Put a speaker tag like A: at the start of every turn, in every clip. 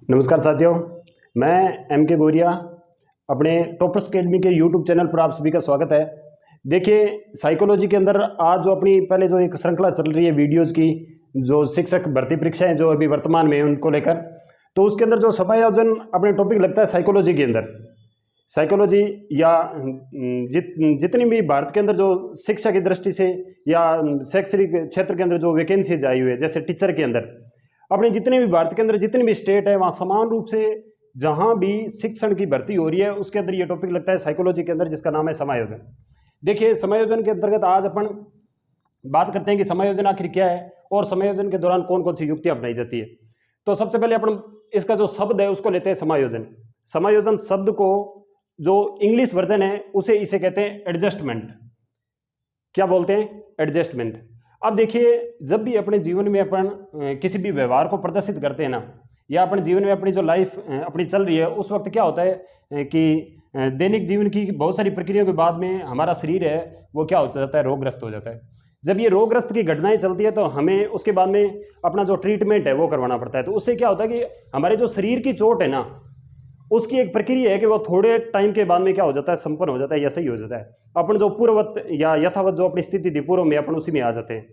A: नमस्कार साथियों, मैं एम के गोरिया। अपने टॉपर्स अकेडमी के यूट्यूब चैनल पर आप सभी का स्वागत है। देखिए, साइकोलॉजी के अंदर आज जो अपनी पहले जो एक श्रृंखला चल रही है वीडियोस की, जो शिक्षक भर्ती परीक्षाएं जो अभी वर्तमान में है उनको लेकर, तो उसके अंदर जो समायोजन अपने टॉपिक लगता है साइकोलॉजी के अंदर। साइकोलॉजी या जितनी भी भारत के अंदर जो शिक्षा की दृष्टि से या शैक्षणिक क्षेत्र के अंदर जो वैकेंसीज आई हुई है, जैसे टीचर के अंदर, अपने जितने भी भारत के अंदर जितने भी स्टेट है वहाँ समान रूप से जहाँ भी शिक्षण की भर्ती हो रही है उसके अंदर ये टॉपिक लगता है साइकोलॉजी के अंदर, जिसका नाम है समायोजन। देखिए, समायोजन के अंतर्गत आज अपन बात करते हैं कि समायोजन आखिर क्या है और समायोजन के दौरान कौन कौन सी युक्तियां अपनाई जाती है। तो सबसे पहले अपन इसका जो शब्द है उसको लेते हैं समायोजन। समायोजन शब्द को जो इंग्लिश वर्जन है उसे इसे कहते हैं एडजस्टमेंट। क्या बोलते हैं? एडजस्टमेंट। अब देखिए, जब भी अपने जीवन में अपन किसी भी व्यवहार को प्रदर्शित करते हैं ना, या अपने जीवन में अपनी जो लाइफ अपनी चल रही है उस वक्त क्या होता है कि दैनिक जीवन की बहुत सारी प्रक्रियाओं के बाद में हमारा शरीर है वो क्या हो जाता है, रोगग्रस्त हो जाता है। जब ये रोगग्रस्त की घटनाएं चलती है तो हमें उसके बाद में अपना जो ट्रीटमेंट है वो करवाना पड़ता है। तो उससे क्या होता है कि हमारे जो शरीर की चोट है ना, उसकी एक प्रक्रिया है कि वो थोड़े टाइम के बाद में क्या हो जाता है, संपन्न हो जाता है या सही हो जाता है। अपन जो पूर्ववत या यथावत जो अपनी स्थिति थी पूर्व में, अपन उसी में आ जाते हैं,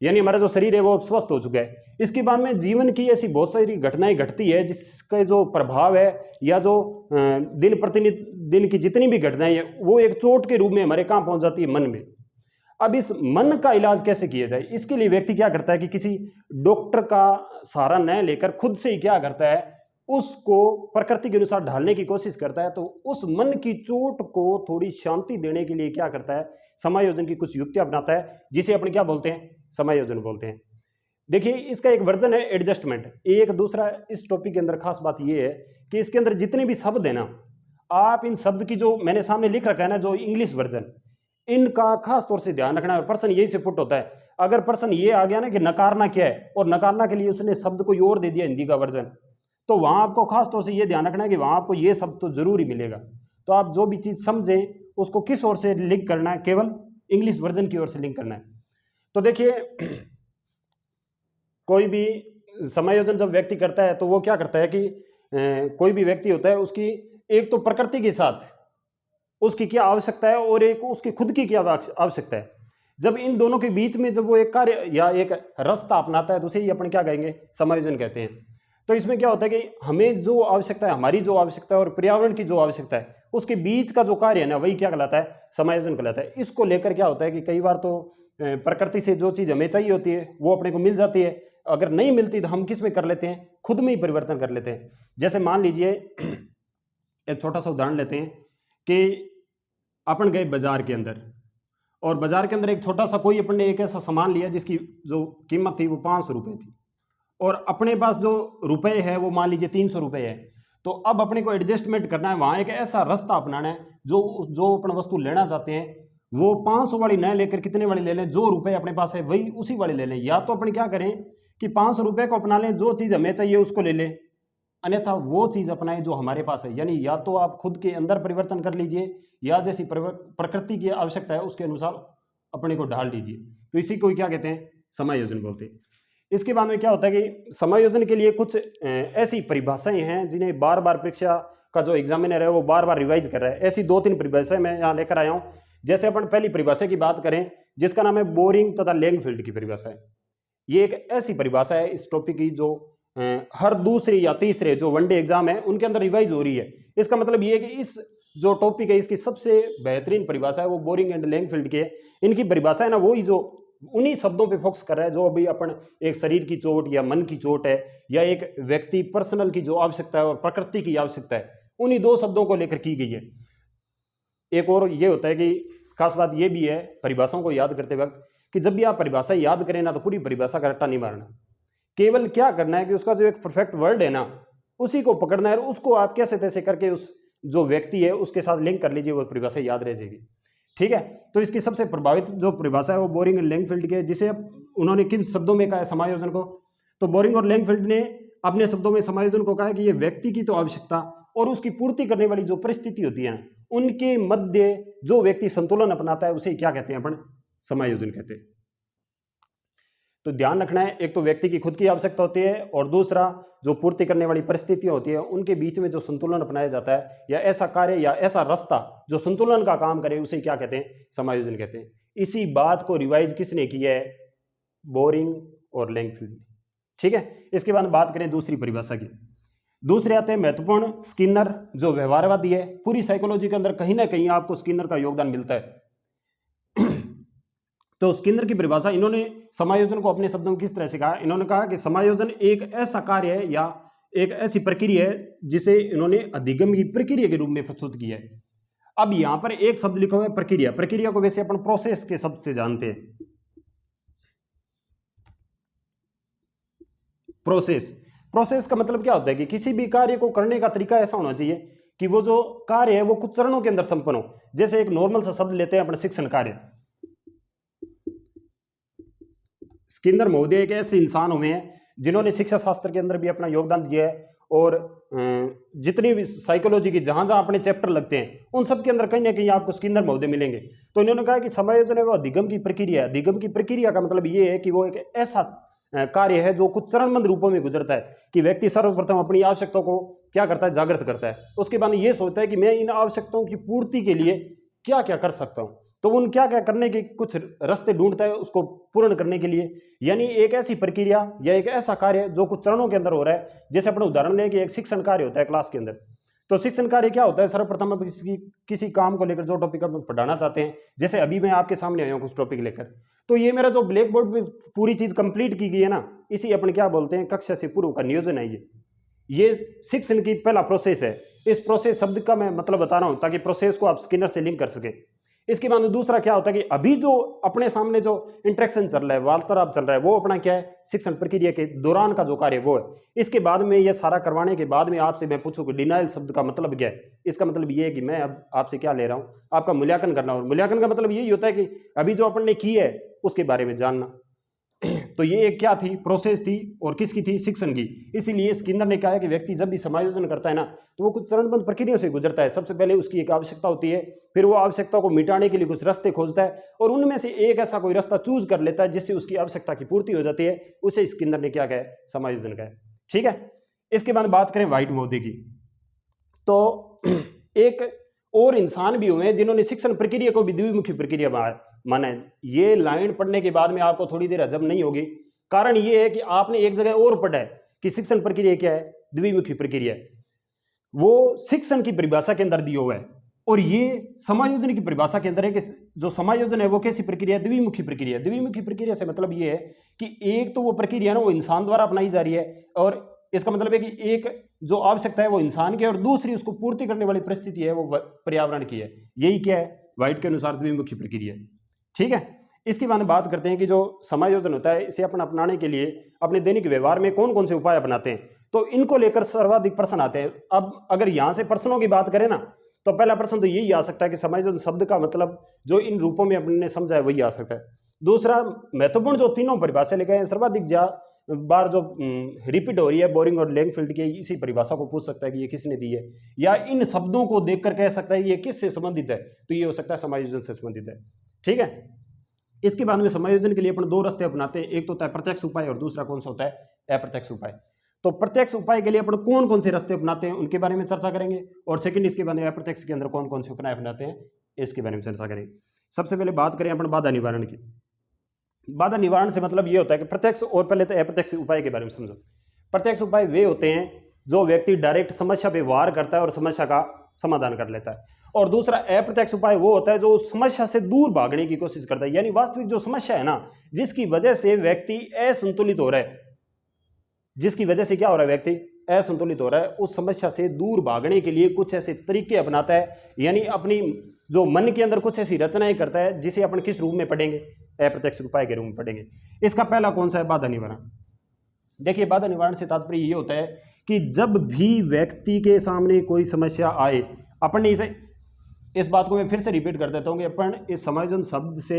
A: यानी हमारा जो शरीर है वो स्वस्थ हो चुका है। इसके बाद में जीवन की ऐसी बहुत सारी घटनाएं घटती है जिसका जो प्रभाव है या जो दिन प्रतिदिन की जितनी भी घटनाएं है वो एक चोट के रूप में हमारे कहाँ पहुंच जाती है, मन में। अब इस मन का इलाज कैसे किया जाए, इसके लिए व्यक्ति क्या करता है कि किसी डॉक्टर का सहारा न लेकर खुद से ही क्या करता है, उसको प्रकृति के अनुसार ढालने की कोशिश करता है। तो उस मन की चोट को थोड़ी शांति देने के लिए क्या करता है, समायोजन की कुछ युक्तियां अपनाता है, जिसे अपन क्या बोलते हैं, समायोजन बोलते हैं। देखिए, इसका एक वर्जन है एडजस्टमेंट। एक दूसरा इस टॉपिक के अंदर खास बात यह है कि इसके अंदर जितने भी शब्द है ना, आप इन शब्द की जो मैंने सामने लिख रखा है ना, जो इंग्लिश वर्जन, इनका खास तौर से ध्यान रखना है। प्रश्न यही से पुट होता है, अगर प्रश्न ये आ गया ना कि नकारना क्या है और नकारना के लिए उसने शब्द कोई और दे दिया हिंदी का वर्जन, तो वहां आपको खास तौर से ये ध्यान रखना है कि वहां आपको ये शब्द तो जरूर ही मिलेगा। तो आप जो भी चीज समझें उसको किस ओर से लिंक करना है, केवल इंग्लिश वर्जन की ओर से लिंक करना है। तो देखिए, कोई भी समायोजन जब व्यक्ति करता है तो वो क्या करता है कि कोई भी व्यक्ति होता है उसकी एक तो प्रकृति के साथ उसकी क्या आवश्यकता है और एक उसकी खुद की क्या आवश्यकता है। जब इन दोनों के बीच में जब वो एक कार्य या एक रास्ता अपनाता है तो उसे ही अपन क्या कहेंगे, समायोजन कहते हैं। तो इसमें क्या होता है कि हमें जो आवश्यकता है, हमारी जो आवश्यकता है और पर्यावरण की जो आवश्यकता है, उसके बीच का जो कार्य है ना, वही क्या कहलाता है, समायोजन कहलाता है। इसको लेकर क्या होता है कि कई बार तो प्रकृति से जो चीज हमें चाहिए होती है वो अपने को मिल जाती है, अगर नहीं मिलती तो हम किस में कर लेते हैं, खुद में ही परिवर्तन कर लेते हैं। जैसे मान लीजिए एक छोटा सा उदाहरण लेते हैं कि अपन गए बाजार के अंदर और बाजार के अंदर एक छोटा सा कोई अपन ने एक ऐसा सामान लिया जिसकी जो कीमत थी वो 500 रुपए थी, और अपने पास जो रुपए है वो मान लीजिए 300 रुपए है। तो अब अपने को एडजस्टमेंट करना है, वहां एक ऐसा रास्ता अपनाना है, जो जो अपन वस्तु लेना चाहते हैं वो 500 वाली न लेकर कितने वाली ले लें, जो रुपए अपने पास है वही उसी वाली ले लें। या तो अपन क्या करें कि 500 रुपए को अपना लें, जो चीज हमें चाहिए उसको ले लें, अन्यथा वो चीज अपनाएं जो हमारे पास है। यानी या तो आप खुद के अंदर परिवर्तन कर लीजिए या जैसी प्रकृति की आवश्यकता है उसके अनुसार अपने को ढाल लीजिए। तो इसी को क्या कहते हैं, समायोजन बोलते हैं। इसके बाद में क्या होता है कि समायोजन के लिए कुछ ऐसी परिभाषाएं हैं जिन्हें बार बार परीक्षा का जो एग्जामिनर है वो बार बार रिवाइज कर रहा है। ऐसी 2-3 परिभाषाएं मैं यहाँ लेकर आया हूँ। जैसे अपन पहली परिभाषा की बात करें जिसका नाम है बोरिंग तथा लैंगफील्ड की परिभाषा है। ये एक ऐसी परिभाषा है इस टॉपिक की जो हर दूसरे या तीसरे जो वनडे एग्जाम है उनके अंदर रिवाइज हो रही है। इसका मतलब ये है कि इस जो टॉपिक है इसकी सबसे बेहतरीन परिभाषा है वो बोरिंग एंड लैंगफील्ड की है। इनकी परिभाषा है ना, वही जो उन्हीं शब्दों पे फोकस कर रहा है जो अभी अपन एक शरीर की चोट या मन की चोट है या एक व्यक्ति पर्सनल की जो आवश्यकता है और प्रकृति की आवश्यकता है, उन्हीं 2 शब्दों को लेकर की गई है। एक और ये होता है कि खास बात ये भी है परिभाषाओं को याद करते वक्त कि जब भी आप परिभाषा याद करें ना तो पूरी परिभाषा का रट्टा नहीं मारना, केवल क्या करना है कि उसका जो एक परफेक्ट वर्ड है ना उसी को पकड़ना है और उसको आप कैसे तैसे करके उस जो व्यक्ति है उसके साथ लिंक कर लीजिए, वो परिभाषा याद रह जाएगी। ठीक है, तो इसकी सबसे प्रभावित जो परिभाषा है वो बोरिंग एंड लैंगफील्ड की है, जिसे उन्होंने किन शब्दों में कहा है समायोजन को, तो बोरिंग और लैंगफील्ड ने अपने शब्दों में समायोजन को कहा है कि ये व्यक्ति की तो आवश्यकता और उसकी पूर्ति करने वाली जो परिस्थिति होती है उनके मध्य जो व्यक्ति संतुलन अपनाता है उसे क्या कहते हैं, अपन समायोजन कहते हैं। तो ध्यान रखना है, एक तो व्यक्ति की खुद की आवश्यकता होती है और दूसरा जो पूर्ति करने वाली परिस्थितियां होती है उनके बीच में जो संतुलन अपनाया जाता है या ऐसा कार्य या ऐसा रास्ता जो संतुलन का काम करे उसे क्या कहते हैं, समायोजन कहते हैं। इसी बात को रिवाइज किसने किया है, बोरिंग और लैंगफील्ड। ठीक है, इसके बाद बात करें दूसरी परिभाषा की। दूसरे आते हैं महत्वपूर्ण, स्किनर जो व्यवहारवादी है। पूरी साइकोलॉजी के अंदर कहीं ना कहीं आपको स्किनर का योगदान मिलता है। तो स्किनर की परिभाषा, इन्होंने समायोजन को अपने शब्दों में किस तरह से कहा, इन्होंने कहा कि समायोजन एक ऐसा कार्य है या एक ऐसी प्रक्रिया है जिसे इन्होंने अधिगम की प्रक्रिया के रूप में प्रस्तुत किया है। अब यहां पर एक शब्द लिखा हुआ है प्रक्रिया। प्रक्रिया को वैसे अपन प्रोसेस के शब्द से जानते हैं। प्रोसेस का मतलब क्या होता है कि किसी भी कार्य को करने का तरीका ऐसा होना चाहिए कि वो जो कार्य है वो कुछ चरणों के अंदर संपन्न हो। जैसे एक नॉर्मल सा शब्द लेते हैं अपने शिक्षण कार्य। स्किनर महोदय एक ऐसे इंसान हुए हैं जिन्होंने शिक्षा शास्त्र के अंदर भी अपना योगदान दिया है और जितनी भी साइकोलॉजी की जहां जहां अपने चैप्टर लगते हैं उन सब के अंदर कहीं ना कहीं आपको स्किनर महोदय मिलेंगे। तो इन्होंने कहा कि समायोजन है वो अधिगम की प्रक्रिया है। अधिगम की प्रक्रिया का मतलब ये है कि वो एक ऐसा कार्य है जो कुछ चरणबद्ध रूपों में गुजरता है कि व्यक्ति सर्वप्रथम अपनी आवश्यकताओं को क्या करता है, जागृत करता है। उसके बाद ये सोचता है कि मैं इन आवश्यकताओं की पूर्ति के लिए क्या क्या कर सकता हूं, तो उन क्या क्या करने के कुछ रास्ते ढूंढता है उसको पूर्ण करने के लिए। यानी एक ऐसी प्रक्रिया या एक ऐसा कार्य जो कुछ चरणों के अंदर हो रहा है। जैसे अपने उदाहरण लें कि एक शिक्षण कार्य होता है क्लास के अंदर। तो शिक्षण कार्य क्या होता है, सर्वप्रथम आप किसी काम को लेकर जो टॉपिक आप पढ़ाना चाहते हैं, जैसे अभी मैं आपके सामने आया हूं कुछ टॉपिक लेकर, तो ये मेरा जो ब्लैक बोर्ड पे पूरी चीज कंप्लीट की गई है ना, इसी अपन क्या बोलते हैं, कक्षा से पूर्व का नियोजन है। ये शिक्षण की पहला प्रोसेस है। इस प्रोसेस शब्द का मैं मतलब बता रहा हूं ताकि प्रोसेस को आप स्किनर से लिंक कर सके। इसके बाद दूसरा क्या होता है कि अभी जो अपने सामने जो इंटरेक्शन चल रहा है, वार्तालाप चल रहा है, वो अपना क्या है, शिक्षण प्रक्रिया के दौरान का जो कार्य वो है। इसके बाद में ये सारा करवाने के बाद में आपसे मैं पूछूं कि डिनाइल शब्द का मतलब क्या है। इसका मतलब ये है कि मैं अब आपसे क्या ले रहा हूं, आपका मूल्यांकन करना। और मूल्यांकन का मतलब यही होता है कि अभी जो अपन ने की है उसके बारे में जानना। तो ये एक क्या थी, प्रोसेस थी, और किसकी थी, शिक्षण की। इसीलिए स्किनर ने कहा है कि व्यक्ति जब भी समायोजन करता है ना, तो वो कुछ चरणबद्ध प्रक्रियाओं से गुजरता है। सबसे पहले उसकी एक आवश्यकता होती है, फिर वो आवश्यकता को मिटाने के लिए कुछ रास्ते खोजता है, और उनमें से एक ऐसा कोई रास्ता चूज कर लेता है जिससे उसकी आवश्यकता की पूर्ति हो जाती है। उसे स्किनर ने क्या कहा, समायोजन कहा। ठीक है, इसके बाद बात करें व्हाइट महोदय की। तो एक और इंसान भी हुए जिन्होंने शिक्षण प्रक्रिया को भी द्विमुखी प्रक्रिया माना है। ये लाइन पढ़ने के बाद में आपको थोड़ी देर हजम नहीं होगी। कारण ये है कि आपने एक जगह और पढ़ा है कि शिक्षण प्रक्रिया क्या है, द्विमुखी प्रक्रिया है। वो शिक्षण की परिभाषा के अंदर दिया हुआ है, और ये समायोजन की परिभाषा के अंदर है कि जो समायोजन है वो कैसी प्रक्रिया है, द्विमुखी प्रक्रिया। द्विमुखी प्रक्रिया से मतलब ये है कि एक तो वो प्रक्रिया ना वो इंसान द्वारा अपनाई जा रही है, और इसका मतलब है कि एक जो आवश्यकता है वो इंसान की है, और दूसरी उसको पूर्ति करने वाली परिस्थिति है वो पर्यावरण की है। यही क्या है, व्हाइट के अनुसार द्विमुखी प्रक्रिया। ठीक है, इसके बाद बात करते हैं कि जो समायोजन होता है इसे अपन अपनाने के लिए अपने दैनिक व्यवहार में कौन कौन से उपाय अपनाते हैं। तो इनको लेकर सर्वाधिक प्रश्न आते हैं। अब अगर यहां से प्रश्नों की बात करें ना, तो पहला प्रश्न तो यही आ सकता है कि समायोजन शब्द का मतलब जो इन रूपों में अपने समझा है वही आ सकता है। दूसरा, महत्वपूर्ण जो तीनों परिभाषा लिखे हैं, सर्वाधिक बार जो रिपीट हो रही है, बोरिंग और लैंगफील्ड की, इसी परिभाषा को पूछ सकता है कि ये किसने दी है, या इन शब्दों को देखकर कह सकता है ये किससे संबंधित है, तो ये हो सकता है समायोजन से संबंधित है। ठीक है, इसके बाद में समायोजन के लिए अपन दो रास्ते अपनाते हैं। एक तो होता है प्रत्यक्ष उपाय और दूसरा कौन सा होता है, अप्रत्यक्ष उपाय। तो प्रत्यक्ष उपाय के लिए अपन कौन कौन से रास्ते अपनाते हैं उनके बारे में चर्चा करेंगे, और सेकंड इसके बारे में अप्रत्यक्ष के अंदर कौन कौन से उपाय अपनाते हैं इसके बारे में चर्चा करेंगे। सबसे पहले बात करें अपन बाधा निवारण की। बाधा निवारण से मतलब ये होता है कि प्रत्यक्ष और पहले तो अप्रत्यक्ष उपाय के बारे में समझो। प्रत्यक्ष उपाय वे होते हैं जो व्यक्ति डायरेक्ट समस्या पे वार करता है और समस्या का समाधान कर लेता है, और दूसरा अप्रत्यक्ष उपाय वो होता है जो उस समस्या से दूर भागने की कोशिश करता है। यानी वास्तविक जो समस्या है ना, जिसकी वजह से व्यक्ति असंतुलित हो रहा है, जिसकी वजह से क्या हो रहा है, व्यक्ति असंतुलित हो रहा है, उस समस्या से दूर भागने के लिए कुछ ऐसे तरीके अपनाता है। यानी अपनी जो मन के अंदर कुछ ऐसी रचनाएं करता है जिसे अपन किस रूप में पढ़ेंगे, अप्रत्यक्ष उपाय के रूप में पढ़ेंगे। इसका पहला कौन सा है, बाधा निवारण। देखिए, बाधा निवारण से तात्पर्य ये होता है कि जब भी व्यक्ति के सामने कोई समस्या आए, अपन ने इस बात को मैं फिर से रिपीट कर देता हूं कि अपन इस समायोजन शब्द से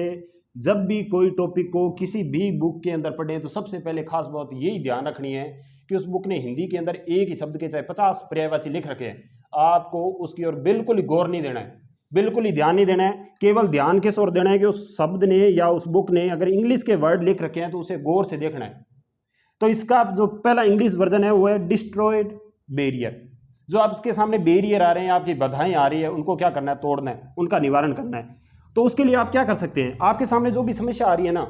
A: जब भी कोई टॉपिक को किसी भी बुक के अंदर पढ़े, तो सबसे पहले खास बात यही ध्यान रखनी है कि उस बुक ने हिंदी के अंदर एक ही शब्द के चाहे 50 पर्यायवाची लिख रखे हैं, आपको उसकी ओर बिल्कुल गौर नहीं देना है। बिल्कुल ही ध्यान नहीं देना है, केवल ध्यान किस ओर देना है कि उस शब्द ने या उस बुक ने अगर इंग्लिश के वर्ड लिख रखे हैं तो उसे गौर से देखना है। तो इसका जो पहला इंग्लिश वर्जन है वो है डिस्ट्रॉयड बैरियर। जो आपके सामने बैरियर आ रहे हैं, आपकी बाधाएं आ रही है, उनको क्या करना है, तोड़ना है, उनका निवारण करना है। तो उसके लिए आप क्या कर सकते हैं, आपके सामने जो भी समस्या आ रही है ना,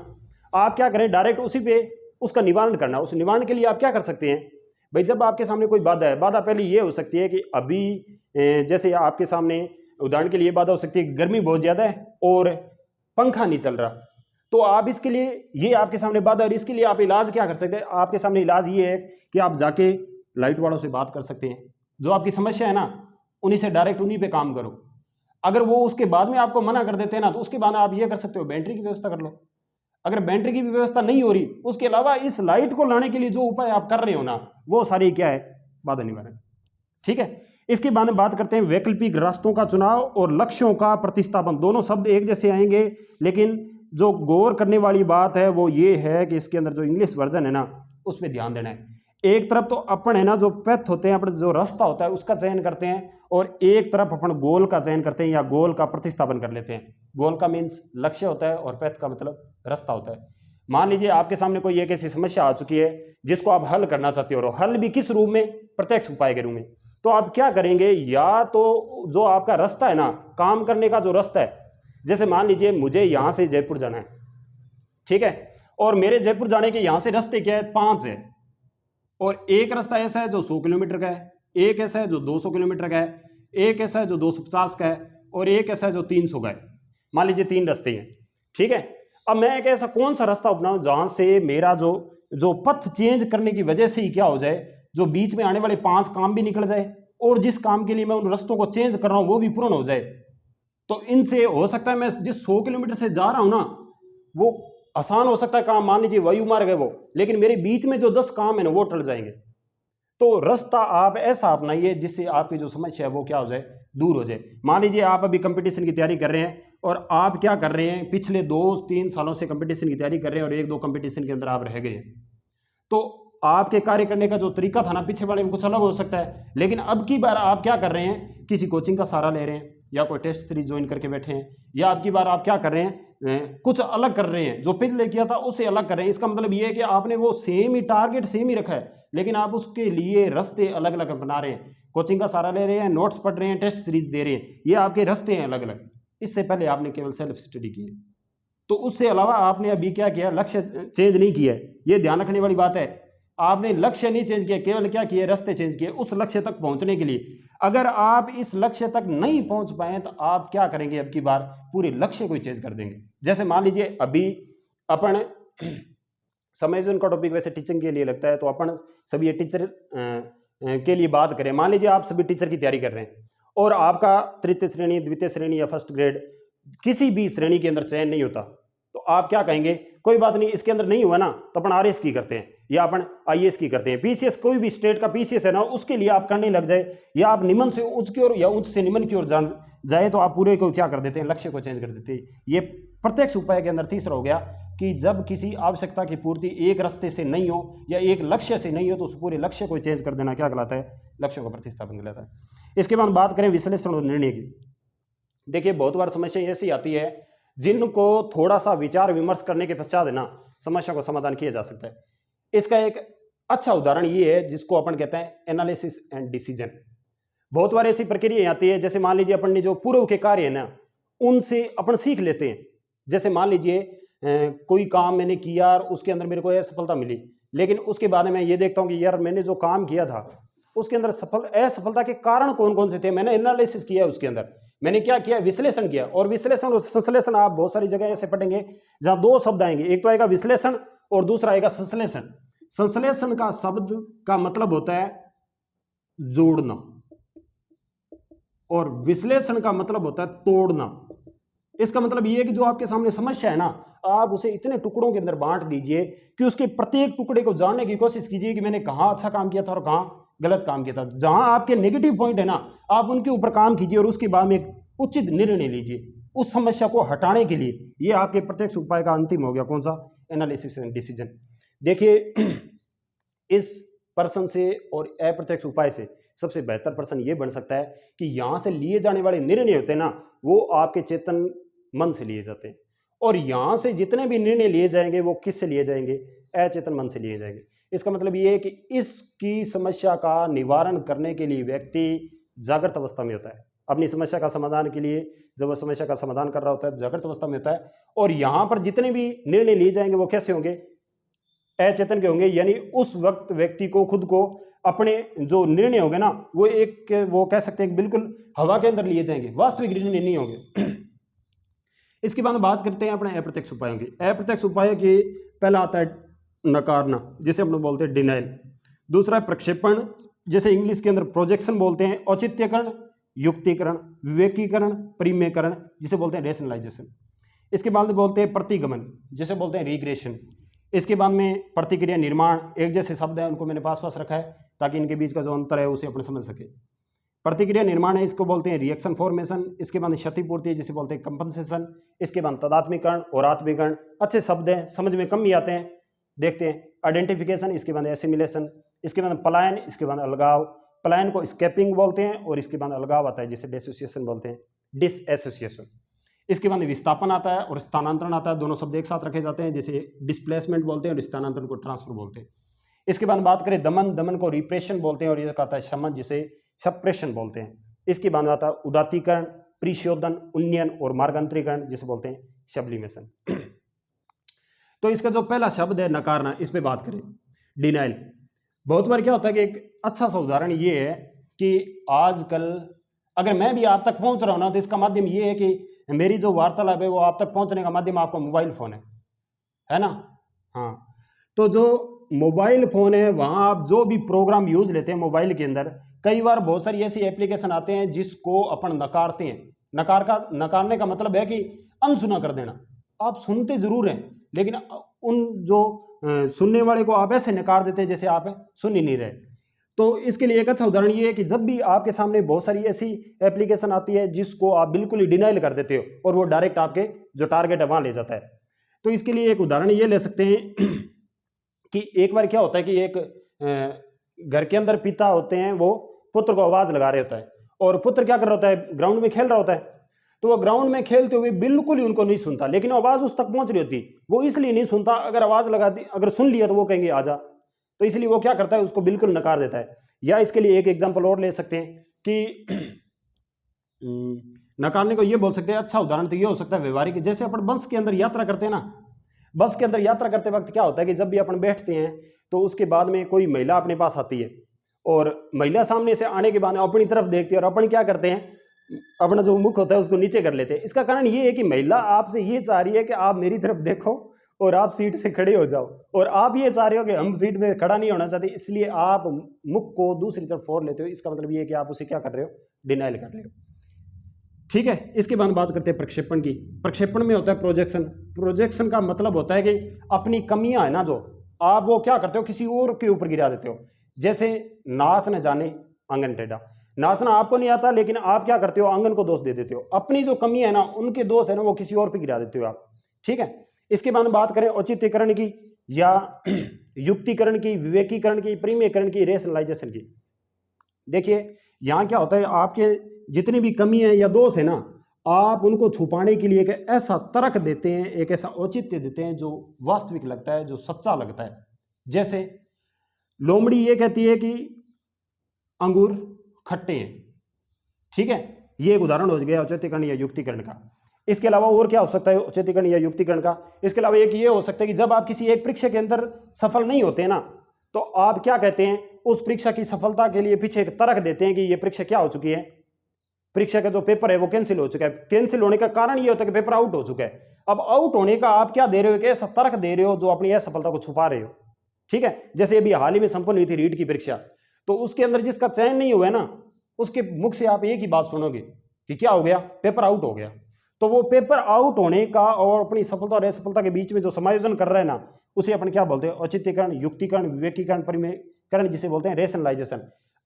A: आप क्या करें, डायरेक्ट उसी पे उसका निवारण करना है। उस निवारण के लिए आप क्या कर सकते हैं भाई, जब आपके सामने कोई बाधा है, बाधा पहले ये हो सकती है कि अभी जैसे आपके सामने उदाहरण के लिए बाधा हो सकती है कि गर्मी बहुत ज्यादा है और पंखा नहीं चल रहा, तो आप इसके लिए, ये आपके सामने बाधा है, इसके लिए आप इलाज क्या कर सकते हैं, आपके सामने इलाज ये है कि आप जाके लाइट वालों से बात कर सकते हैं। जो आपकी समस्या है ना, उन्हीं से डायरेक्ट उन्हीं पे काम करो। अगर वो उसके बाद में आपको मना कर देते हैं ना, तो उसके बाद आप ये कर सकते हो, बैटरी की व्यवस्था कर लो। अगर बैटरी की भी व्यवस्था नहीं हो रही, उसके अलावा इस लाइट को लाने के लिए जो उपाय आप कर रहे हो ना, वो सारी क्या है, बाधा निवारण। ठीक है, इसके बाद में बात करते हैं वैकल्पिक रास्तों का चुनाव और लक्ष्यों का प्रतिस्थापन। दोनों शब्द एक जैसे आएंगे, लेकिन जो गौर करने वाली बात है वो ये है कि इसके अंदर जो इंग्लिश वर्जन है ना, उस पर ध्यान देना है। एक तरफ तो अपन है ना, जो पैथ होते हैं, अपन जो रास्ता होता है उसका चयन करते हैं, और एक तरफ अपन गोल का चयन करते हैं या गोल का प्रतिस्थापन कर लेते हैं। गोल का मीन्स लक्ष्य होता है और पैथ का मतलब रास्ता होता है। मान लीजिए आपके सामने कोई एक ऐसी समस्या आ चुकी है जिसको आप हल करना चाहते हो, और हल भी किस रूप में, प्रत्यक्ष उपाय के रूप में। तो आप क्या करेंगे, या तो जो आपका रास्ता है ना, काम करने का जो रास्ता है, जैसे मान लीजिए मुझे यहां से जयपुर जाना है, ठीक है, और मेरे जयपुर जाने के यहां से रास्ते क्या है, 5 है, और एक रास्ता ऐसा है जो 100 किलोमीटर का है, एक ऐसा है जो 200 किलोमीटर का है, एक ऐसा है जो 250 का है, और एक ऐसा है जो 300 का है। मान लीजिए 3 रास्ते हैं, ठीक है। अब मैं एक ऐसा कौन सा रास्ता अपनाऊं जहां से मेरा जो जो पथ चेंज करने की वजह से ही क्या हो जाए, जो बीच में आने वाले 5 काम भी निकल जाए, और जिस काम के लिए मैं उन रास्तों को चेंज कर रहा हूं वो भी पूर्ण हो जाए। तो इनसे हो सकता है मैं जिस 100 किलोमीटर से जा रहा हूं ना, वो आसान हो सकता है काम, मान लीजिए वायु मार्ग है वो, लेकिन मेरे बीच में जो 10 काम है ना वो टल जाएंगे। तो रास्ता आप ऐसा अपनाइए जिससे आपकी जो समस्या है वो क्या हो जाए, दूर हो जाए। मान लीजिए आप अभी कंपटीशन की तैयारी कर रहे हैं, और आप क्या कर रहे हैं, पिछले 2-3 सालों से कंपटीशन की तैयारी कर रहे हैं, और 1-2 कंपटीशन के अंदर आप रह गए हैं। तो आपके कार्य करने का जो तरीका था ना, पीछे वाले में कुछ अलग हो सकता है, लेकिन अब की बार आप क्या कर रहे हैं, किसी कोचिंग का सहारा ले रहे हैं, या कोई टेस्ट सीरीज ज्वाइन करके बैठे हैं, या अब की बार आप क्या कर रहे हैं, कुछ अलग कर रहे हैं, जो पिछले किया था उससे अलग कर रहे हैं। इसका मतलब ये है कि आपने वो सेम ही टारगेट सेम ही रखा है, लेकिन आप उसके लिए रास्ते अलग अलग अपना रहे हैं। कोचिंग का सहारा ले रहे हैं, नोट्स पढ़ रहे हैं, टेस्ट सीरीज दे रहे हैं, ये आपके रास्ते हैं अलग अलग। इससे पहले आपने केवल सेल्फ स्टडी की है, तो उससे अलावा आपने अभी क्या किया, लक्ष्य चेंज नहीं किया है। ये ध्यान रखने वाली बात है, आपने लक्ष्य नहीं चेंज किया, केवल क्या किया, रास्ते चेंज किए उस लक्ष्य तक पहुंचने के लिए। अगर आप इस लक्ष्य तक नहीं पहुंच पाए तो आप क्या करेंगे, अब की बार पूरे लक्ष्य को चेंज कर देंगे। जैसे मान लीजिए अभी अपन समय जो उनका टॉपिक वैसे टीचिंग के लिए लगता है, तो अपन सभी ये टीचर के लिए बात करें। मान लीजिए आप सभी टीचर की तैयारी कर रहे हैं, और आपका तृतीय श्रेणी, द्वितीय श्रेणी या फर्स्ट ग्रेड किसी भी श्रेणी के अंदर चयन नहीं होता, तो आप क्या कहेंगे, कोई बात नहीं, इसके अंदर नहीं हुआ ना, तो अपन आरएस की करते हैं, या अपन आईएएस की करते हैं, पीसीएस, कोई भी स्टेट का पीसीएस है ना, उसके लिए आप करने लग जाए, या आप निम्न से उच्च की ओर या उच्च से निम्न की ओर जाए, तो आप पूरे को क्या कर देते हैं, लक्ष्य को चेंज कर देते हैं। ये प्रत्यक्ष उपाय के अंदर तीसरा हो गया कि जब किसी आवश्यकता की पूर्ति एक रास्ते से नहीं हो या एक लक्ष्य से नहीं हो, तो उस पूरे लक्ष्य को चेंज कर देना क्या कहलाता है, लक्ष्यों का प्रतिस्थापन कहलाता है। इसके बाद बात करें विश्लेषण और निर्णय की। देखिए बहुत बार समस्या ऐसी आती है जिनको थोड़ा सा विचार विमर्श करने के पश्चात है ना, समस्या को समाधान किया जा सकता है। इसका एक अच्छा उदाहरण ये है जिसको अपन कहते हैं एनालिसिस एंड डिसीजन। बहुत बार ऐसी प्रक्रिया आती है, जैसे मान लीजिए अपन ने जो पूर्व के कार्य है ना, उनसे अपन सीख लेते हैं। जैसे मान लीजिए कोई काम मैंने किया और उसके अंदर मेरे को असफलता मिली, लेकिन उसके बाद में ये देखता हूँ कि यार मैंने जो काम किया था उसके अंदर असफलता के कारण कौन कौन से थे, मैंने एनालिसिस किया, उसके अंदर मैंने क्या किया, विश्लेषण किया। और विश्लेषण और संश्लेषण आप बहुत सारी जगह ऐसे पढ़ेंगे जहां दो शब्द आएंगे, एक तो आएगा विश्लेषण और दूसरा आएगा संश्लेषण। संश्लेषण का शब्द का मतलब होता है जोड़ना, और विश्लेषण का मतलब होता है तोड़ना। इसका मतलब ये है कि जो आपके सामने समस्या है ना, आप उसे इतने टुकड़ों के अंदर बांट दीजिए कि उसके प्रत्येक टुकड़े को जानने की कोशिश कीजिए कि मैंने कहां अच्छा काम किया था और कहां गलत काम किया था। जहां आपके नेगेटिव पॉइंट है ना, आप उनके ऊपर काम कीजिए और उसके बाद में एक उचित निर्णय लीजिए उस समस्या को हटाने के लिए। ये आपके प्रत्यक्ष उपाय का अंतिम हो गया, कौन सा, एनालिसिस एंड डिसीजन। देखिए इस पर्सन से और अप्रत्यक्ष उपाय से सबसे बेहतर पर्सन ये बन सकता है कि यहाँ से लिए जाने वाले निर्णय होते हैं ना, वो आपके चेतन मन से लिए जाते हैं, और यहाँ से जितने भी निर्णय लिए जाएंगे वो किस से लिए जाएंगे? अचेतन मन से लिए जाएंगे। इसका मतलब ये है कि इसकी समस्या का निवारण करने के लिए व्यक्ति जागृत अवस्था में होता है। अपनी समस्या का समाधान के लिए जब वह समस्या का समाधान कर रहा होता है तो जागृत अवस्था में होता है, और यहाँ पर जितने भी निर्णय लिए जाएंगे वो कैसे होंगे? अचेतन के होंगे। यानी उस वक्त व्यक्ति को खुद को अपने जो निर्णय होंगे ना, वो कह सकते हैं कि बिल्कुल हवा के अंदर लिए जाएंगे, वास्तविक निर्णय नहीं होंगे। इसके बाद बात करते हैं अपने अप्रत्यक्ष उपायों की। अप्रत्यक्ष उपाय की पहला आता है नकारना, जिसे हम लोग बोलते हैं डिनाइल। दूसरा है प्रक्षेपण, जैसे इंग्लिश के अंदर प्रोजेक्शन बोलते हैं। औचित्यकरण, युक्तिकरण, विवेकीकरण, परिमेयकरण, जिसे बोलते हैं रेशनलाइजेशन। इसके बाद बोलते हैं प्रतिगमन, जिसे बोलते हैं रिग्रेशन। इसके बाद में प्रतिक्रिया निर्माण, एक जैसे शब्द है उनको मैंने पास पास रखा है ताकि इनके बीच का जो अंतर है उसे अपन समझ सके। प्रतिक्रिया निर्माण है, इसको बोलते हैं रिएक्शन फॉर्मेशन। इसके बाद क्षतिपूर्ति, जिसे बोलते हैं कंपनसेशन। इसके बाद तदात्मीकरण और आत्मीकरण, अच्छे शब्द हैं, समझ में कम ही आते हैं, देखते हैं। आइडेंटिफिकेशन, इसके बाद एसिमिलेशन। इसके बाद पलायन, इसके बाद अलगाव। पलायन को स्केपिंग बोलते हैं, और इसके बाद अलगाव आता है जिसे डिसोसिएशन बोलते हैं, डिसएसोसिएशन। इसके बाद विस्थापन आता है और स्थानांतरण आता है, दोनों शब्द एक साथ रखे जाते हैं, जैसे डिस्प्लेसमेंट बोलते हैं और स्थानांतरण को ट्रांसफर बोलते हैं। इसके बाद बात करें दमन, दमन को रिप्रेशन बोलते हैं, और यह आता है शमन, जिसे सप्रेशन बोलते हैं। इसके बाद आता है उदातीकरण, परिशोधन, उन्नयन और मार्गांतरीकरण, जिसे बोलते हैं सब्लिमेशन। तो इसका जो पहला शब्द है नकारना, इस पे बात करें, डिनाइल। बहुत बार क्या होता है कि एक अच्छा सा उदाहरण ये है कि आजकल अगर मैं भी आप तक पहुंच रहा हूं ना, तो इसका माध्यम ये है कि मेरी जो वार्तालाप है वो आप तक पहुंचने का माध्यम आपका मोबाइल फोन है ना? हाँ, तो जो मोबाइल फोन है वहां आप जो भी प्रोग्राम यूज लेते हैं मोबाइल के अंदर, कई बार बहुत सारी ऐसी एप्लीकेशन आते हैं जिसको अपन नकारते हैं। नकारने का मतलब है कि अनसुना कर देना। आप सुनते जरूर हैं, लेकिन उन जो सुनने वाले को आप ऐसे नकार देते हैं जैसे आप सुन ही नहीं रहे। तो इसके लिए एक अच्छा उदाहरण ये है कि जब भी आपके सामने बहुत सारी ऐसी एप्लीकेशन आती है जिसको आप बिल्कुल ही डिनाइल कर देते हो और वो डायरेक्ट आपके जो टारगेट है वहां ले जाता है, तो इसके लिए एक उदाहरण ये ले सकते हैं कि एक बार क्या होता है कि एक घर के अंदर पिता होते हैं, वो पुत्र को आवाज लगा रहे होता है, और पुत्र क्या कर रहा होता है, ग्राउंड में खेल रहा होता है। तो वो ग्राउंड में खेलते हुए बिल्कुल ही उनको नहीं सुनता, लेकिन आवाज उस तक पहुंच रही होती, वो इसलिए नहीं सुनता, अगर आवाज लगा दी, अगर सुन लिया तो वो कहेंगे आजा, तो इसलिए वो क्या करता है, उसको बिल्कुल नकार देता है। या इसके लिए एक एग्जांपल और ले सकते हैं कि नकारने को ये बोल सकते हैं, अच्छा उदाहरण तो ये हो सकता है व्यवहारिक, जैसे अपन बस के अंदर यात्रा करते हैं ना, बस के अंदर यात्रा करते वक्त क्या होता है कि जब भी अपन बैठते हैं तो उसके बाद में कोई महिला अपने पास आती है, और महिला सामने से आने के बाद अपनी तरफ देखती है, और अपन क्या करते हैं, अपना जो मुख होता है उसको नीचे कर लेते हैं। इसका कारण ये है कि महिला आपसे ये चाह रही है कि आप मेरी तरफ देखो और आप सीट से खड़े हो जाओ, और आप ये चाह रहे हो कि हम सीट में खड़ा नहीं होना चाहते, इसलिए आप मुख को दूसरी तरफ फोड़ लेते हो। इसका मतलब ये है कि आप उसे क्या कर रहे हो, डिनाइल कर रहे हो। ठीक है, इसके बाद बात करते हैं प्रक्षेपण की। प्रक्षेपण में होता है प्रोजेक्शन। प्रोजेक्शन का मतलब होता है कि अपनी कमियां है ना, जो आप वो क्या करते हो, किसी और के ऊपर गिरा देते हो। जैसे नाच न जाने आंगन टेढ़ा, नाचना आपको नहीं आता, लेकिन आप क्या करते हो, आंगन को दोष दे देते हो। अपनी जो कमी है ना, उनके दोष है ना, वो किसी और पे गिरा देते हो आप। ठीक है, इसके बाद बात करें औचित्यकरण की, या युक्तिकरण की, विवेकीकरण की, परिमेयकरण की, रेशनलाइजेशन की। देखिए यहां क्या होता है, आपके जितनी भी कमी है या दोष है ना, आप उनको छुपाने के लिए एक ऐसा तर्क देते हैं, एक ऐसा औचित्य देते हैं जो वास्तविक लगता है, जो सच्चा लगता है। जैसे लोमड़ी ये कहती है कि अंगूर खट्टे हैं, ठीक है, ये एक उदाहरण हो गया औचित्यकरण या युक्तिकरण का। इसके अलावा और क्या हो सकता है औचित्यकरण या युक्तिकरण का? इसके अलावा एक ये हो सकता है कि जब आप किसी एक परीक्षा के अंदर सफल नहीं होते ना, तो आप क्या कहते हैं, उस परीक्षा की सफलता के लिए पीछे एक तर्क देते हैं कि ये परीक्षा क्या हो चुकी है, परीक्षा का जो पेपर है वो कैंसिल हो चुका है। कैंसिल होने का कारण ये होता है कि पेपर आउट हो चुका है। अब आउट होने का आप क्या दे रहे हो, कि ऐसा तर्क दे रहे हो जो अपनी असफलता को छुपा रहे हो। ठीक है, जैसे अभी हाल ही में संपन्न हुई थी रीट की परीक्षा, तो उसके अंदर जिसका चयन नहीं हुआ है ना, उसके मुख से आप एक ही बात सुनोगे कि क्या हो गया, पेपर आउट हो गया। तो वो पेपर आउट होने का और अपनी सफलता और असफलता के बीच में जो समायोजन कर रहे हैं ना, उसे अपन क्या बोलते हैं, औचित्यकरण, युक्तिकरण, विवेकीकरण, परिमेयकरण, जिसे बोलते हैं रेशनलाइजेशन।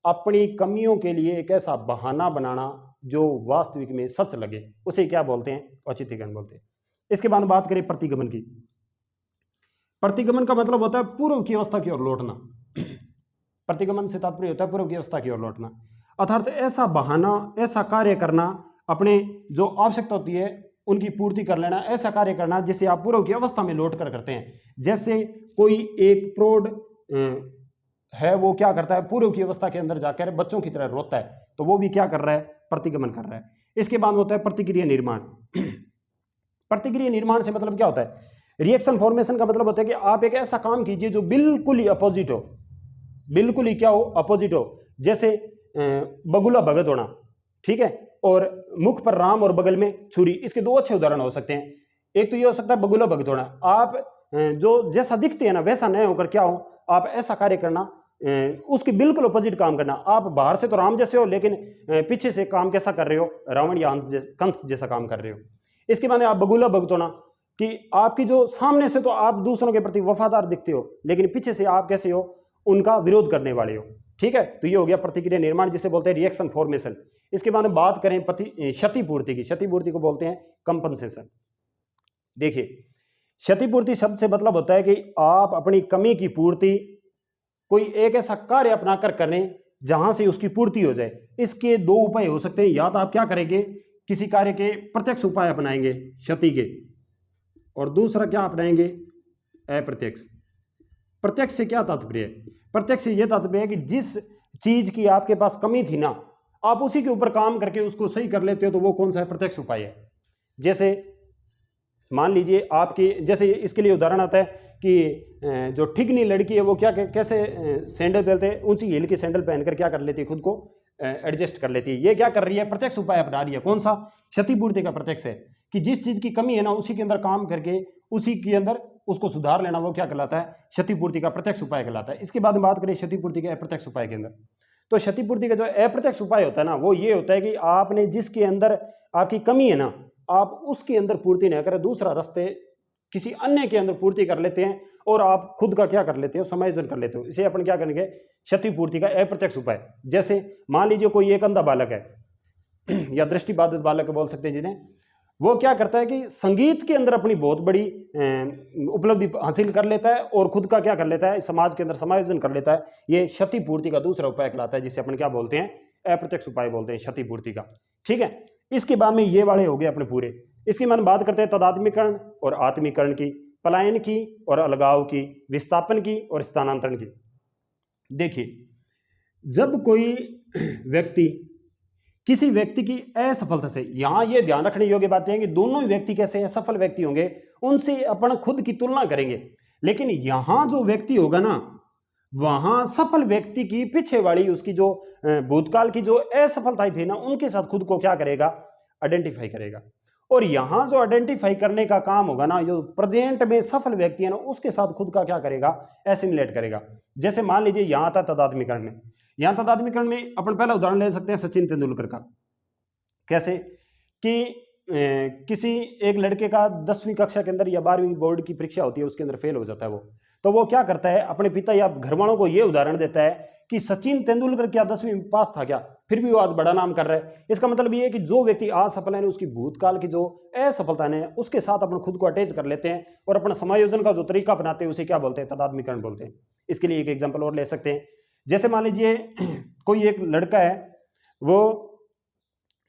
A: अपनी कमियों के लिए एक ऐसा बहाना बनाना जो वास्तविक में सच लगे, उसे क्या बोलते हैं, औचित्यकरण बोलते हैं। इसके बाद बात करें प्रतिगमन की। प्रतिगमन का मतलब होता है पूर्व की अवस्था की ओर लौटना। प्रतिगमन से तात्पर्य होता है पूर्व की अवस्था की ओर लौटना, अर्थात ऐसा बहाना, ऐसा कार्य करना, अपने जो आवश्यकता होती है उनकी पूर्ति कर लेना, ऐसा कार्य करना जिसे आप पूर्व की अवस्था में लौट कर करते हैं। जैसे कोई एक प्रौढ़ है, वो क्या करता है, पूर्व की अवस्था के अंदर जाकर बच्चों की तरह रोता है, तो वो भी क्या कर रहा है, प्रतिगमन कर रहा है। इसके बाद होता है प्रतिक्रिया निर्माण। प्रतिक्रिया निर्माण से मतलब क्या होता है, रिएक्शन फॉर्मेशन का मतलब होता है कि आप एक ऐसा काम कीजिए जो बिल्कुल ही अपोजिट हो, बिल्कुल ही क्या हो, अपोजिट हो। जैसे बगुला भगत होना, ठीक है, और मुख पर राम और बगल में छुरी, इसके दो अच्छे उदाहरण हो सकते हैं। एक तो ये हो सकता है बगुला भगत होना, आप जो जैसा दिखते हैं ना वैसा न होकर क्या हो, आप ऐसा कार्य करना, उसके बिल्कुल अपोजिट काम करना। आप बाहर से तो राम जैसे हो, लेकिन पीछे से काम कैसा कर रहे हो, रावण या कंस जैसा काम कर रहे हो। इसके बाद आप बगुला भगत होना कि आपकी जो सामने से तो आप दूसरों के प्रति वफादार दिखते हो, लेकिन पीछे से आप कैसे हो, उनका विरोध करने वाले हो, ठीक है। तो ये हो गया प्रतिक्रिया निर्माण, जिसे बोलते हैं रिएक्शन फॉर्मेशन। इसके बाद में बात करें क्षतिपूर्ति की, क्षतिपूर्ति को बोलते हैं कंपनसेशन। देखिए, क्षतिपूर्ति शब्द से मतलब होता है कि आप अपनी कमी की पूर्ति कोई एक ऐसा कार्य अपनाकर करें जहां से उसकी पूर्ति हो जाए। इसके दो उपाय हो सकते हैं, या तो आप क्या करेंगे, किसी कार्य के प्रत्यक्ष उपाय अपनाएंगे क्षति के, और दूसरा क्या अपनाएंगे, अप्रत्यक्ष। प्रत्यक्ष से क्या तात्पर्य है, प्रत्यक्ष से यह तात्पर्य है कि जिस चीज की आपके पास कमी थी ना, आप उसी के ऊपर काम करके उसको सही कर लेते हो, तो वो कौन सा है, प्रत्यक्ष उपाय है। जैसे मान लीजिए आपकी, जैसे इसके लिए उदाहरण आता है कि जो ठिगनी लड़की है वो क्या कैसे सैंडल पहनते हैं, ऊंची हील की सैंडल पहनकर क्या कर लेती है, खुद को एडजस्ट कर लेती है। ये क्या कर रही है, प्रत्यक्ष उपाय अपना रही है। कौन सा, क्षतिपूर्ति का प्रत्यक्ष है, कि जिस चीज की कमी है ना उसी के अंदर काम करके उसी के अंदर उसको सुधार लेना, वो क्या कहलाता है, क्षतिपूर्ति का प्रत्यक्ष उपाय कहलाता है। इसके बाद में बात करें क्षतिपूर्ति के अप्रत्यक्ष उपाय के अंदर, तो क्षतिपूर्ति का जो अप्रत्यक्ष उपाय होता है ना, वो ये होता है कि आपने जिसके अंदर आपकी कमी है ना, आप उसके अंदर पूर्ति नहीं करें, दूसरा रास्ते किसी अन्य के अंदर पूर्ति कर लेते हैं, और आप खुद का क्या कर लेते हो, समायोजन कर लेते हो। इसे अपन क्या करेंगे, क्षतिपूर्ति का अप्रत्यक्ष उपाय। जैसे मान लीजिए कोई एक अंधा बालक है या दृष्टिबाधित बालक बोल सकते हैं जिन्हें, वो क्या करता है कि संगीत के अंदर अपनी बहुत बड़ी उपलब्धि हासिल कर लेता है, और खुद का क्या कर लेता है, समाज के अंदर समायोजन कर लेता है। ये क्षतिपूर्ति का दूसरा उपाय कहलाता है, जिसे अपन क्या बोलते हैं, अप्रत्यक्ष उपाय बोलते हैं क्षतिपूर्ति का, ठीक है। इसके बाद में ये वाले हो गए अपने पूरे। इसकी मन बात करते हैं तदात्मीकरण और आत्मीकरण की, पलायन की और अलगाव की, विस्थापन की और स्थानांतरण की। देखिए, जब कोई व्यक्ति किसी व्यक्ति की असफलता से, यहां ये ध्यान रखने योग्य बात है कि दोनों ही व्यक्ति कैसे असफल व्यक्ति होंगे, उनसे अपन खुद की तुलना करेंगे, लेकिन यहां जो व्यक्ति होगा ना, वहां सफल व्यक्ति की पीछे वाली उसकी जो भूतकाल की जो असफलताएं थी ना, उनके साथ खुद को क्या करेगा, आइडेंटिफाई करेगा। और यहां जो आइडेंटिफाई करने का काम होगा ना, जो प्रेजेंट में सफल व्यक्ति है ना, उसके साथ खुद का क्या करेगा, एसिमिलेट करेगा। जैसे मान लीजिए यहां था तदात्मीकरण में, यहां तदात्मीकरण में अपन पहला उदाहरण ले सकते हैं सचिन तेंदुलकर का। कैसे कि किसी एक लड़के का 10वीं कक्षा के अंदर या 12वीं बोर्ड की परीक्षा होती है, उसके अंदर फेल हो जाता है वो, तो वो क्या करता है, अपने पिता या घर वालों को ये उदाहरण देता है कि सचिन तेंदुलकर क्या 10वीं में पास था क्या, फिर भी वो आज बड़ा नाम कर रहा है। इसका मतलब ये है कि जो व्यक्ति असफल है, उसकी भूतकाल की जो असफलता है उसके साथ अपन खुद को अटैच कर लेते हैं, और अपना समायोजन का जो तरीका अपनाते हैं उसे क्या बोलते हैं, तदात्मीकरण बोलते हैं। इसके लिए एक एग्जाम्पल और ले सकते हैं। जैसे मान लीजिए कोई एक लड़का है, वो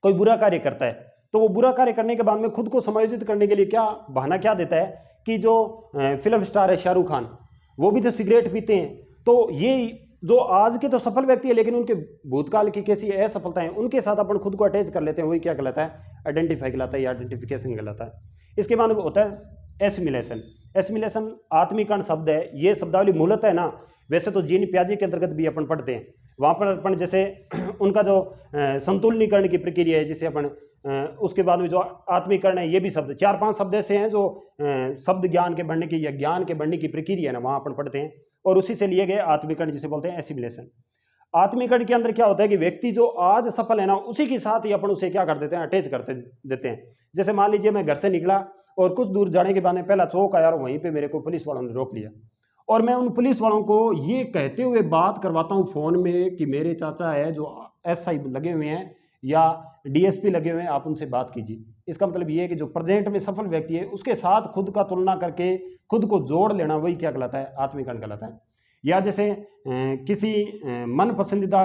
A: कोई बुरा कार्य करता है, तो वो बुरा कार्य करने के बाद में खुद को समायोजित करने के लिए क्या बहाना क्या देता है कि जो फिल्म स्टार है शाहरुख खान, वो भी तो सिगरेट पीते हैं। तो ये जो आज के तो सफल व्यक्ति है, लेकिन उनके भूतकाल की कैसी असफलता है, उनके साथ अपन खुद को अटैच कर लेते हैं, वही क्या कहलाता है, आइडेंटिफाई कहलाता है या आइडेंटिफिकेशन कहलाता है। इसके बाद होता है एसिमिलेशन। एसिमिलेशन आत्मीकरण शब्द है। ये शब्दावली मूलतः है ना, वैसे तो जीन प्याजे के अंतर्गत भी अपन पढ़ते हैं, वहाँ पर अपन जैसे उनका जो संतुलनीकरण की प्रक्रिया है, जिसे अपन उसके बाद में जो आत्मीकरण है, ये भी शब्द 4-5 शब्द ऐसे हैं जो शब्द ज्ञान के बढ़ने की या ज्ञान के बढ़ने की प्रक्रिया है ना, वहाँ अपन पढ़ते हैं, और उसी से लिए गए आत्मीकरण जिसे बोलते हैं एसिमिलेशन। आत्मीकरण के अंदर क्या होता है कि व्यक्ति जो आज सफल है ना, उसी के साथ ही अपन उसे क्या कर देते हैं, अटैच करते देते हैं। जैसे मान लीजिए मैं घर से निकला और कुछ दूर जाने के बाद में पहला चौक आया और वहीं पे मेरे को पुलिस वालों ने रोक लिया, और मैं उन पुलिस वालों को ये कहते हुए बात करवाता हूँ फोन में कि मेरे चाचा है जो SI लगे हुए हैं या DSP लगे हुए हैं, आप उनसे बात कीजिए। इसका मतलब ये है कि जो प्रेजेंट में सफल व्यक्ति है उसके साथ खुद का तुलना करके खुद को जोड़ लेना, वही क्या कहलाता है, आत्मीकरण कहलाता है। या जैसे किसी मन पसंदीदा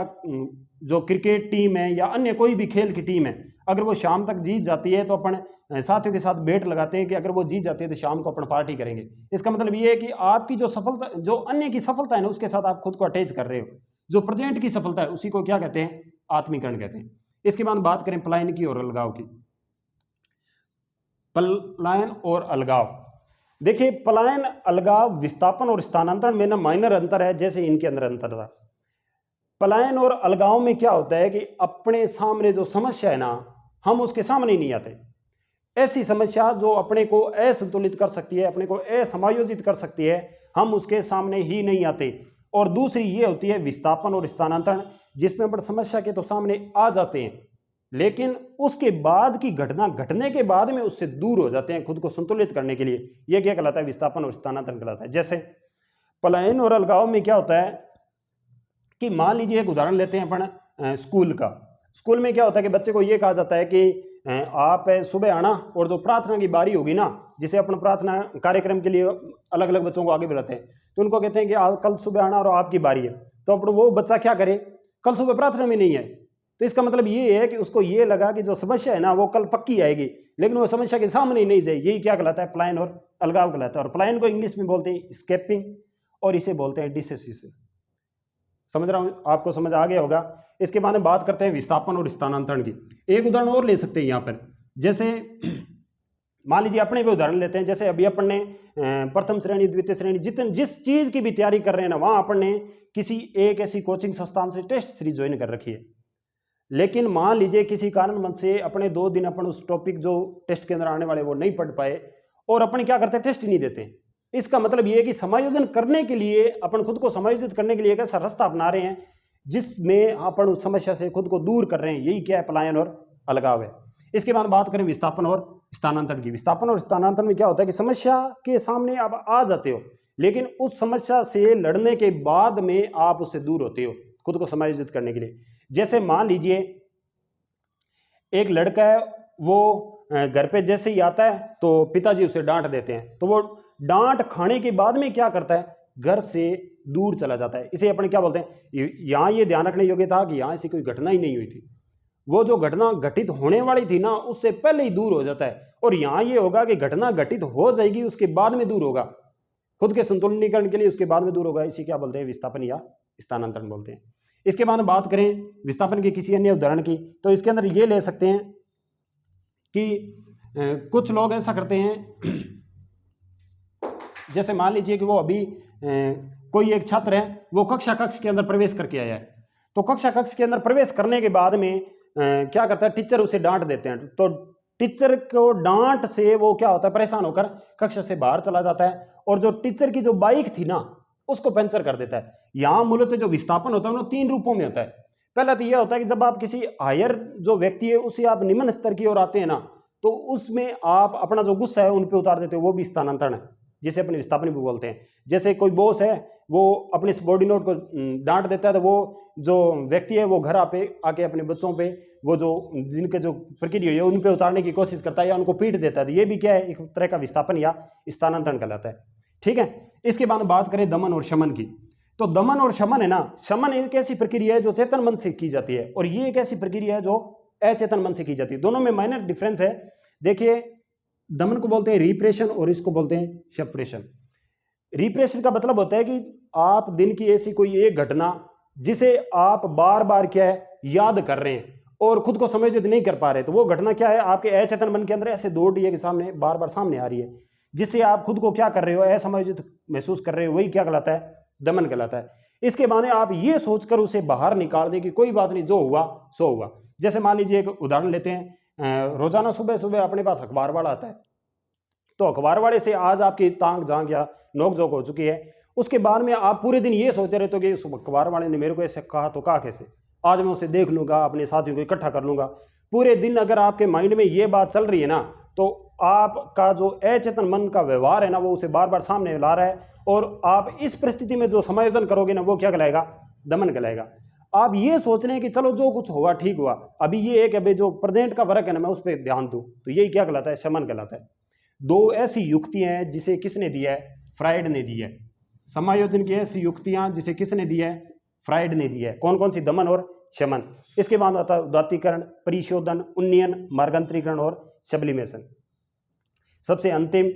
A: जो क्रिकेट टीम है या अन्य कोई भी खेल की टीम है, अगर वो शाम तक जीत जाती है तो अपन साथियों के साथ बेट लगाते हैं कि अगर वो जीत जाती है तो शाम को अपन पार्टी करेंगे। इसका मतलब ये है कि आपकी जो सफलता, जो अन्य की सफलता है ना, उसके साथ आप खुद को अटैच कर रहे हो। जो प्रेजेंट की सफलता है उसी को क्या कहते हैं, आत्मीकरण कहते हैं। इसके बाद बात करें पलायन की और अलगाव की। पलायन और अलगाव, देखिए पलायन, अलगाव, विस्थापन और स्थानांतरण में ना माइनर अंतर है, जैसे इनके अंदर अंतर था। पलायन और अलगाव में क्या होता है कि अपने सामने जो समस्या है ना, हम उसके सामने नहीं आते। ऐसी समस्या जो अपने को असंतुलित कर सकती है, अपने को असमायोजित कर सकती है, हम उसके सामने ही नहीं आते। और दूसरी ये होती है विस्थापन और स्थानांतरण, जिसमें अपन समस्या के तो सामने आ जाते हैं, लेकिन उसके बाद की घटना घटने के बाद में उससे दूर हो जाते हैं खुद को संतुलित करने के लिए। यह क्या कहलाता है, विस्थापन और स्थानांतरण कहलाता है। जैसे पलायन और अलगाव में क्या होता है कि मान लीजिए एक उदाहरण लेते हैं अपन स्कूल का। स्कूल में क्या होता है कि बच्चे को ये कहा जाता है कि आप सुबह आना, और जो प्रार्थना की बारी होगी ना, जिसे अपन प्रार्थना कार्यक्रम के लिए अलग अलग बच्चों को आगे बुलाते हैं, तो उनको कहते हैं कि कल सुबह आना और आपकी बारी है। तो अपन वो बच्चा क्या करे, कल सुबह प्रार्थना में नहीं है, तो इसका मतलब ये है कि उसको ये लगा कि जो समस्या है ना वो कल पक्की आएगी, लेकिन वो समस्या के सामने ही नहीं जाए। यही क्या कहलाता है, पलायन और अलगाव कहलाता है। और पलायन को इंग्लिश में बोलते हैं स्केपिंग, और इसे बोलते हैं डिसोसिएशन। समझ रहा हूं, आपको समझ आ गया होगा। इसके बाद में बात करते हैं विस्थापन और स्थानांतरण की। एक उदाहरण और ले सकते हैं यहाँ पर, जैसे मान लीजिए अपने भी उदाहरण लेते हैं। जैसे अभी अपन ने प्रथम श्रेणी, द्वितीय श्रेणी, जिस चीज की भी तैयारी कर रहे हैं ना, वहां अपन ने किसी एक ऐसी कोचिंग संस्थान से टेस्ट सीरीज ज्वाइन कर रखी है। लेकिन मान लीजिए किसी कारणवश से अपने 2 दिन अपन उस टॉपिक जो टेस्ट के अंदर आने वाले वो नहीं पढ़ पाए, और अपन क्या करते हैं, टेस्ट ही नहीं देते। इसका मतलब ये है कि समायोजन करने के लिए, अपन खुद को समायोजित करने के लिए एक ऐसा रास्ता अपना रहे हैं जिसमें अपन उस समस्या से खुद को दूर कर रहे हैं। यही क्या है, पलायन और अलगाव है। इसके बाद बात करें विस्थापन और स्थानांतरण की। विस्थापन और स्थानांतरण में क्या होता है कि समस्या के सामने आप आ जाते हो, लेकिन उस समस्या से लड़ने के बाद में आप उससे दूर होते हो खुद को समायोजित करने के लिए। जैसे मान लीजिए एक लड़का है, वो घर पे जैसे ही आता है तो पिताजी उसे डांट देते हैं, तो वो डांट खाने के बाद में क्या करता है, घर से दूर चला जाता है। इसे अपन क्या बोलते हैं, यहां ये ध्यान रखने योग्य था कि यहां ऐसी कोई घटना ही नहीं हुई थी। वो जो घटना घटित होने वाली थी ना, उससे पहले ही दूर हो जाता है। और यहां ये होगा कि घटना घटित हो जाएगी, उसके बाद में दूर होगा, खुद के संतुलनीकरण के लिए उसके बाद में दूर होगा। इसी क्या बोलते हैं, विस्थापन या स्थानांतरण बोलते हैं। इसके बाद बात करें विस्थापन के किसी अन्य उदाहरण की, तो इसके अंदर ये ले सकते हैं कि कुछ लोग ऐसा करते हैं, जैसे मान लीजिए कि वो अभी कोई एक छात्र है, वो कक्ष के अंदर प्रवेश करके आया है। तो कक्ष के अंदर प्रवेश करने के बाद में क्या करता है, टीचर उसे डांट देते हैं। तो टीचर को डांट से वो क्या होता है, परेशान होकर कक्षा से बाहर चला जाता है, और जो टीचर की जो बाइक थी ना, उसको पंचर कर देता है। यहां मूलतः जो विस्थापन होता है वो 3 रूपों में होता है। पहला तो यह होता है कि जब आप किसी हायर जो व्यक्ति है उसे आप निम्न स्तर की ओर आते हैं ना, तो उसमें आप अपना जो गुस्सा है उन पे उतार देते हो, वो भी स्थानांतरण है, जिसे अपने विस्थापन भी बोलते हैं। जैसे कोई बॉस है, वो अपने सबॉर्डिनेट को डांट देता है, तो वो जो व्यक्ति है वो घर आके अपने बच्चों पे, वो जो जिनके जो प्रक्रिया है उन पे उतारने की कोशिश करता है या उनको पीट देता है। तो ये भी क्या है, एक तरह का विस्थापन या स्थानांतरण कहलाता है। ठीक है। इसके बाद बात करें दमन और शमन की। तो दमन और शमन है ना, शमन एक ऐसी प्रक्रिया है जो चेतन मन से की जाती है, और ये एक ऐसी प्रक्रिया है जो अचेतन मन से की जाती है। दोनों में माइनर डिफरेंस है। देखिए, दमन को बोलते हैं रिप्रेशन और इसको बोलते हैं सप्रेशन। रिप्रेशन का मतलब होता है कि आप दिन की ऐसी कोई एक घटना जिसे आप बार बार क्या है, याद कर रहे हैं और खुद को समायोजित नहीं कर पा रहे, तो वो घटना क्या है, आपके अचेतन मन के अंदर ऐसे दौड़ रही है कि सामने बार बार सामने आ रही है, जिससे आप खुद को क्या कर रहे हो, असमायोजित महसूस कर रहे हो। वही क्या कहलाता है, दमन कहलाता है। इसके बाद आप ये सोचकर उसे बाहर निकाल दें कि कोई बात नहीं, जो हुआ सो हुआ। जैसे मान लीजिए एक उदाहरण लेते हैं, रोजाना सुबह सुबह अपने पास अखबार वाला आता है, तो अखबार वाले से आज आपकी तांग झांग या नोक झोंक हो चुकी है। उसके बाद में आप पूरे दिन ये सोचते रहते हो कि उस अखबार वाले ने मेरे को ऐसे कहा तो कहा कैसे, आज मैं उसे देख लूंगा, अपने साथियों को इकट्ठा कर लूंगा। पूरे दिन अगर आपके माइंड में ये बात चल रही है ना, तो आपका जो अचेतन मन का व्यवहार है ना, वो उसे बार बार सामने ला रहा है, और आप इस परिस्थिति में जो समायोजन करोगे ना, वो क्या कहलाएगा, दमन कहलाएगा। आप ये सोच रहे हैं कि चलो जो कुछ हुआ ठीक हुआ, अभी ये है कि अभी जो प्रेजेंट का वर्क है ना, मैं उस पर ध्यान दूं, तो यही क्या कहलाता है, शमन कहलाता है। दो ऐसी युक्तियां हैं जिसे किसने दिया है, फ्राइड ने दिया है। समायोजन की ऐसी युक्तियां जिसे किसने दी है, फ्राइड ने दी है। कौन कौन सी, दमन और शमन। इसके बाद आता है उदात्तीकरण, परिशोधन, उन्नयन, मार्गांतरीकरण और सब्लिमेशन। सबसे अंतिम,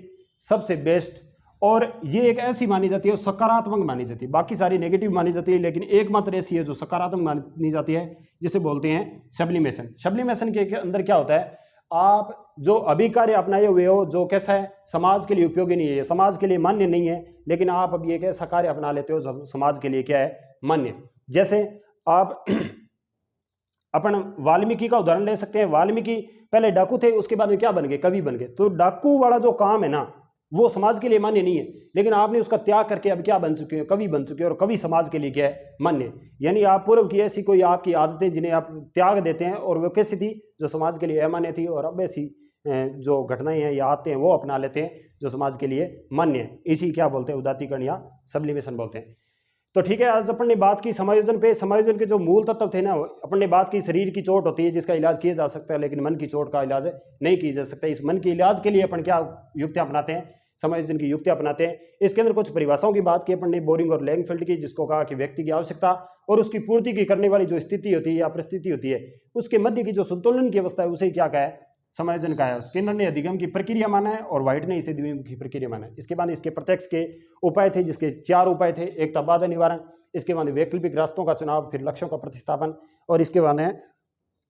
A: सबसे बेस्ट, और ये एक ऐसी मानी जाती है, सकारात्मक मानी जाती है, बाकी सारी नेगेटिव मानी जाती है, लेकिन एकमात्र ऐसी है जो सकारात्मक मानी जाती है, जिसे बोलते हैं सब्लिमेशन। सब्लिमेशन के अंदर क्या होता है, आप जो अभी कार्य अपनाए हुए हो जो कैसा है, समाज के लिए उपयोगी नहीं है, समाज के लिए मान्य नहीं है, लेकिन आप अभी एक ऐसा कार्य अपना लेते हो जो समाज के लिए क्या है, मान्य। जैसे आप अपन वाल्मीकि का उदाहरण ले सकते हैं। वाल्मीकि पहले डाकू थे, उसके बाद में क्या बन गए, कवि बन गए। तो डाकू वाला जो काम है ना, वो समाज के लिए मान्य नहीं है, लेकिन आपने उसका त्याग करके अब क्या बन चुके हो, कवि बन चुके हो, और कवि समाज के लिए क्या है, मान्य। यानी आप पूर्व की ऐसी कोई आपकी आदतें जिन्हें आप त्याग देते हैं, और वो कैसी थी, जो समाज के लिए अमान्य थी, और अब ऐसी जो घटनाएं हैं या आते हैं वो अपना लेते हैं जो समाज के लिए मान्य है। इसी क्या बोलते हैं, उदात्तीकरण या सब्लिमेशन बोलते हैं। तो ठीक है, आज अपन ने बात की समायोजन पे। समायोजन के जो मूल तत्व थे ना, अपन ने बात की शरीर की चोट होती है जिसका इलाज किया जा सकता है, लेकिन मन की चोट का इलाज नहीं किया जा सकता। इस मन के इलाज के लिए अपन क्या युक्तियां अपनाते हैं, समायोजन की युक्तियां अपनाते हैं। इसके अंदर कुछ परिभाषाओं की बात की अपन ने, बोरिंग और लैंगफेल्ड की, जिसको कहा कि व्यक्ति की आवश्यकता और उसकी पूर्ति की करने वाली जो स्थिति होती है या परिस्थिति होती है, उसके मध्य की जो संतुलन की अवस्था है, उसे क्या कहा है, समायोजन का है। स्किनर ने अधिगम की प्रक्रिया माना है और व्हाइट ने इसे द्विगम की प्रक्रिया माना है। इसके बाद इसके प्रत्यक्ष के उपाय थे, जिसके 4 उपाय थे। एक था बाधा निवारण, इसके बाद वैकल्पिक रास्तों का चुनाव, फिर लक्ष्यों का प्रतिस्थापन, और इसके बाद है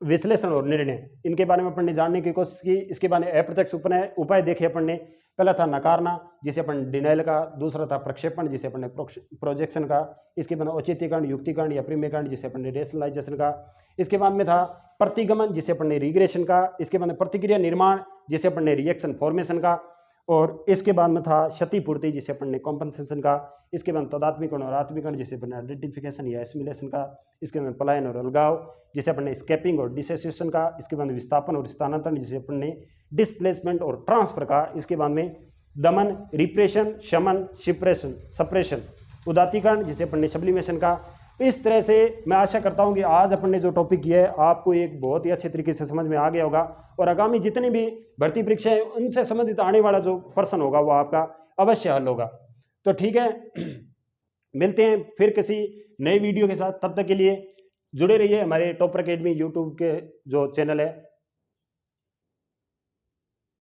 A: विश्लेषण और निर्णय। इनके बारे में अपन ने जानने की कोशिश की। इसके बाद अप्रत्यक्ष उपाय देखे अपन ने। पहला था नकारना, जिसे अपन डिनाइल का। दूसरा था प्रक्षेपण, जिसे अपन ने प्रोजेक्शन का। इसके बाद औचित्यकरण, युक्तिकरण या प्रीमेकरण, जिसे अपन ने रेशनलाइजेशन का। इसके बाद में था प्रतिगमन, जिसे अपन ने रिग्रेशन का। इसके बाद में प्रतिक्रिया निर्माण, जिसे अपन ने रिएक्शन फॉर्मेशन का। और इसके बाद में था क्षतिपूर्ति, जिसे अपन ने कॉम्पनसेशन का। इसके बाद तदात्मीकरण और आत्मीकरण, जिसे अपन ने आइडेंटिफिकेशन या एसिमिलेशन का। इसके बाद पलायन और अलगाव, जिसे अपन ने स्केपिंग और डिसोसिएशन का। इसके बाद विस्थापन और स्थानांतरण, जिसे अपन ने डिस्प्लेसमेंट और ट्रांसफर का। इसके बाद में दमन, रिप्रेशन, शमन, सप्रेशन, उदात्तीकरण, जिसे अपन ने सब्लिमेशन का। इस तरह से मैं आशा करता हूं कि आज अपन ने जो टॉपिक किया है आपको एक बहुत ही अच्छे तरीके से समझ में आ गया होगा, और आगामी जितनी भी भर्ती परीक्षाएं उनसे संबंधित आने वाला जो प्रश्न होगा वो आपका अवश्य हल होगा। तो ठीक है, मिलते हैं फिर किसी नए वीडियो के साथ। तब तक के लिए जुड़े रहिए हमारे टॉपर अकेडमी यूट्यूब के जो चैनल है